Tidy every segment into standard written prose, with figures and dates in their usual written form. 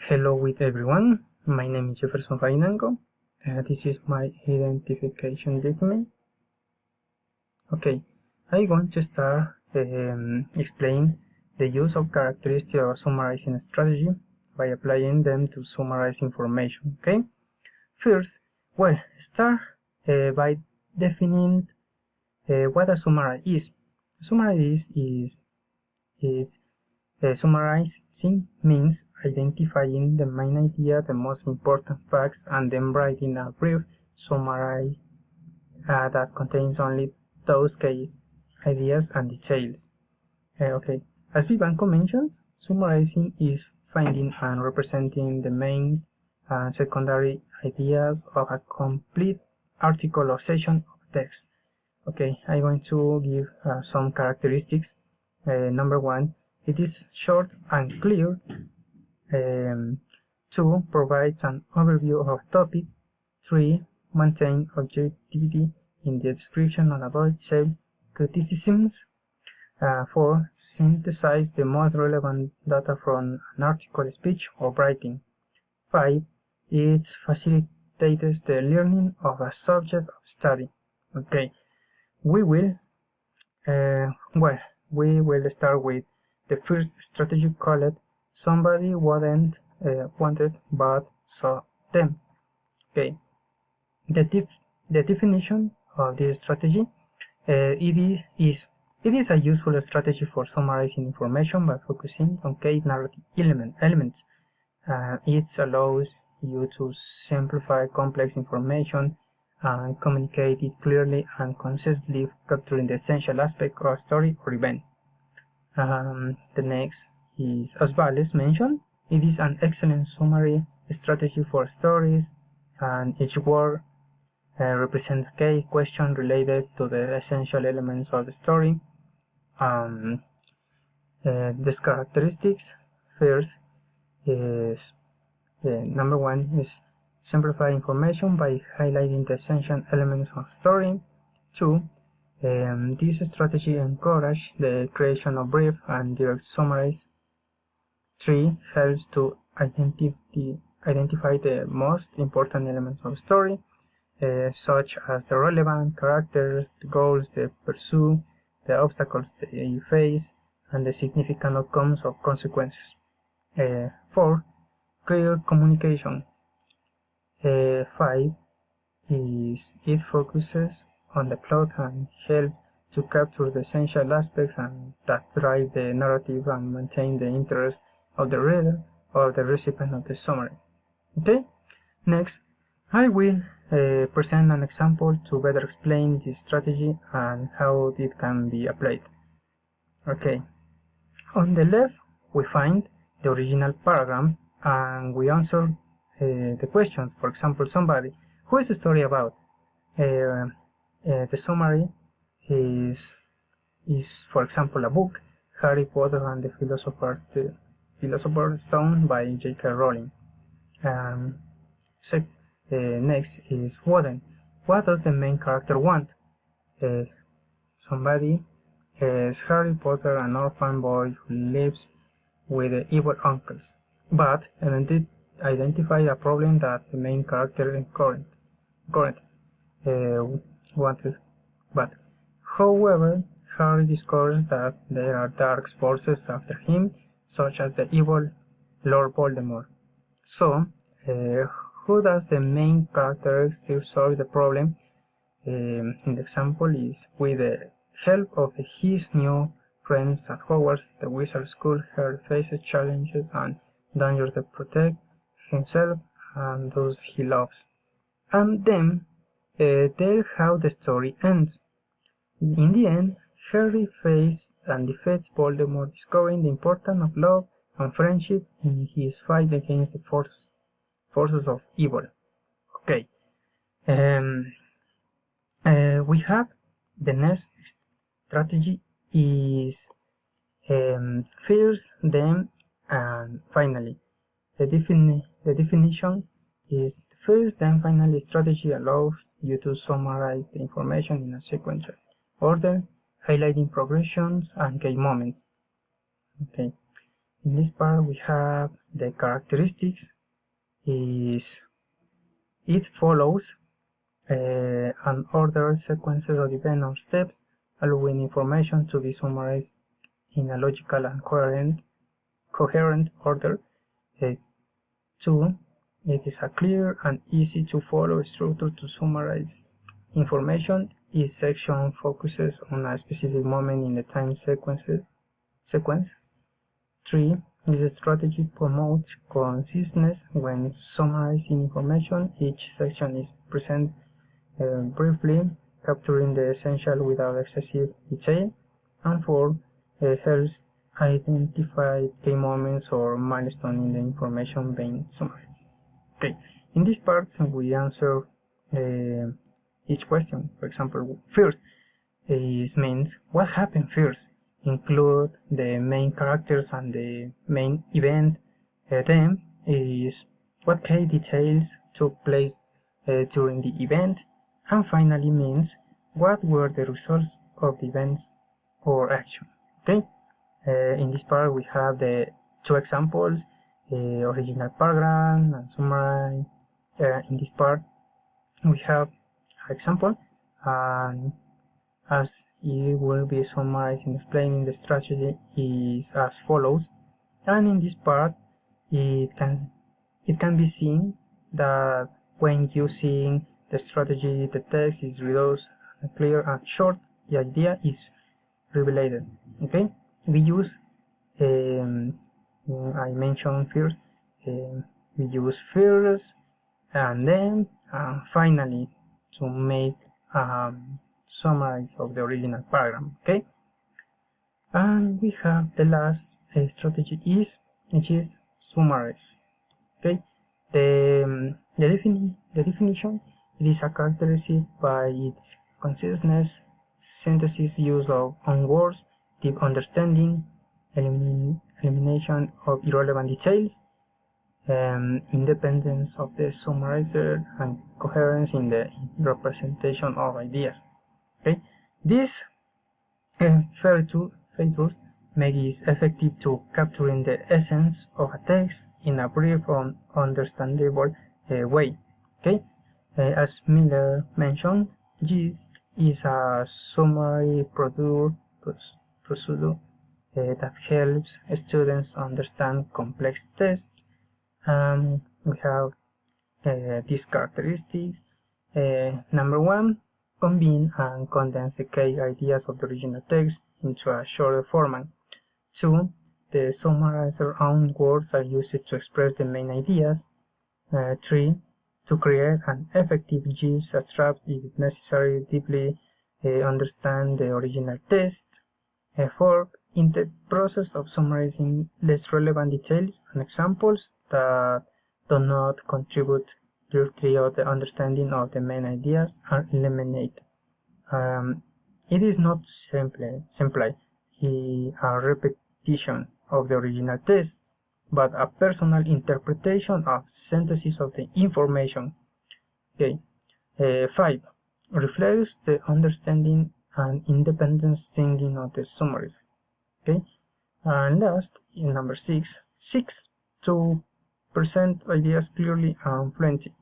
Hello with everyone, my name is Jefferson Farinango. This is my identification document. Okay, I'm going to start explain the use of characteristics of summarizing strategy by applying them to summarize information. Okay, first, start by defining what a summary is. Summary is summarizing means identifying the main idea, the most important facts, and then writing a brief summary that contains only those key ideas and details. Okay, as Vivanco mentions, summarizing is finding and representing the main and secondary ideas of a complete article or section of text. Okay, I'm going to give some characteristics. Number one, it is short and clear. 2. Provides an overview of a topic. 3. Maintain objectivity in the description and avoid self-criticisms. 4. Synthesize the most relevant data from an article, speech, or writing. 5. It facilitates the learning of a subject of study. Okay, we will start with the first strategy called somebody wasn't wanted but saw them. Okay, the definition of this strategy, it is a useful strategy for summarizing information by focusing on key narrative elements. It allows you to simplify complex information and communicate it clearly and concisely, capturing the essential aspect of a story or event. The next is, as Valles mentioned, it is an excellent summary strategy for stories, and each word represents a key question related to the essential elements of the story. These characteristics, first is number one is simplify information by highlighting the essential elements of story. 2. This strategy encourages the creation of brief and direct summaries. 3. Helps to identify the most important elements of the story, such as the relevant characters, the goals they pursue, the obstacles they face, and the significant outcomes or consequences. 4. Clear communication. 5. It focuses on the plot and helps to capture the essential aspects and that drive the narrative and maintain the interest of the reader or the recipient of the summary. Okay, next I will present an example to better explain this strategy and how it can be applied. Okay, on the left we find the original paragraph and we answer the questions. For example, somebody, who is the story about? The summary is, for example, a book, Harry Potter and the Philosopher's Stone by J.K. Rowling. Next is Wooden. What does the main character want? Somebody is Harry Potter, an orphan boy who lives with the evil uncles, but identify a problem that the main character wanted. But however, Harry discovers that there are dark forces after him, such as the evil Lord Voldemort. So, who does the main character still solve the problem? In the example is with the help of his new friends at Hogwarts, the wizard school. Harry faces challenges and dangers to protect himself and those he loves. And then tell how the story ends. In the end, Harry faces and defeats Voldemort, discovering the importance of love and friendship in his fight against the forces of evil. Okay, we have the next strategy is first, then, and finally. The definition is first, then, finally. Strategy allows you to summarize the information in a sequential order, highlighting progressions and key moments. Okay. In this part we have the characteristics. It follows an ordered sequences of events or steps, allowing information to be summarized in a logical and coherent order. 2. It is a clear and easy to follow structure to summarize information. Each section focuses on a specific moment in the time sequence. 3. This strategy promotes conciseness when summarizing information. Each section is presented briefly, capturing the essential without excessive detail. And 4. Helps identify key moments or milestones in the information being summarized. Okay, in this part we answer each question. For example, first means what happened first, include the main characters and the main event. Then is what key details took place during the event, and finally means what were the results of the events or action. Okay, in this part we have the two examples, original paragraph and summary. In this part we have an example, and as it will be summarized in explaining the strategy is as follows. And in this part it can be seen that when using the strategy the text is reduced and clear and short, the idea is revealed. Okay, we use I mentioned first, we use first and then finally to make summary of the original paragraph. Okay, and we have the last strategy which is summarize. Okay, the definition, it is a characteristic by its conciseness, synthesis, use of own words, deep understanding, elimination of irrelevant details, independence of the summarizer, and coherence in the representation of ideas. Okay, these features make it effective to capturing the essence of a text in a brief and understandable way. Okay, as Miller mentioned, gist is a summary procedure that helps students understand complex texts. We have these characteristics. Number 1, combine and condense the key ideas of the original text into a shorter format. 2, the summarizer own words are used to express the main ideas. 3, to create an effective gist abstract it is necessary deeply understand the original text. 4, in the process of summarizing less relevant details and examples that do not contribute directly to the understanding of the main ideas are eliminated. It is not simply a repetition of the original text, but a personal interpretation of synthesis of the information. Okay. 5, reflects the understanding and independent thinking of the summaries. Okay, and last, in number 6, to present ideas clearly and fluently.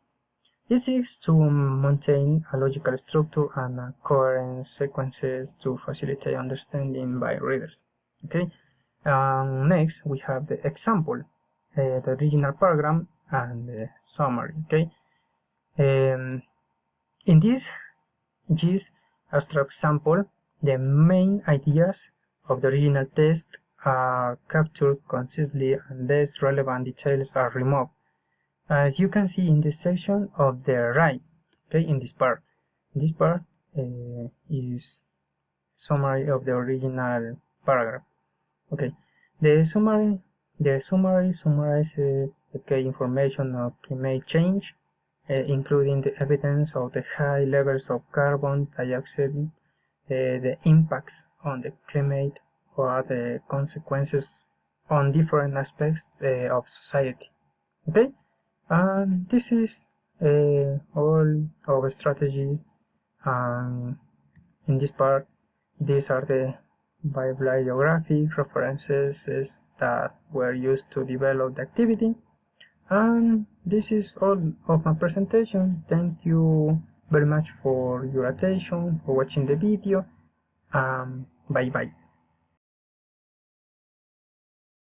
It seeks to maintain a logical structure and coherent sequences to facilitate understanding by readers. Okay, next we have the example, the original paragraph and the summary. Okay, in this abstract sample, the main ideas of the original text are captured concisely and less relevant details are removed, as you can see in the section of the right. Okay, in this part is summary of the original paragraph. Okay, the summary summarizes the key information of climate change, including the evidence of the high levels of carbon dioxide, the impacts on the climate, or the consequences on different aspects of society. Okay, and this is all of strategy. In this part, these are the bibliographic references that were used to develop the activity. And this is all of my presentation. Thank you very much for your attention, for watching the video. Bye bye.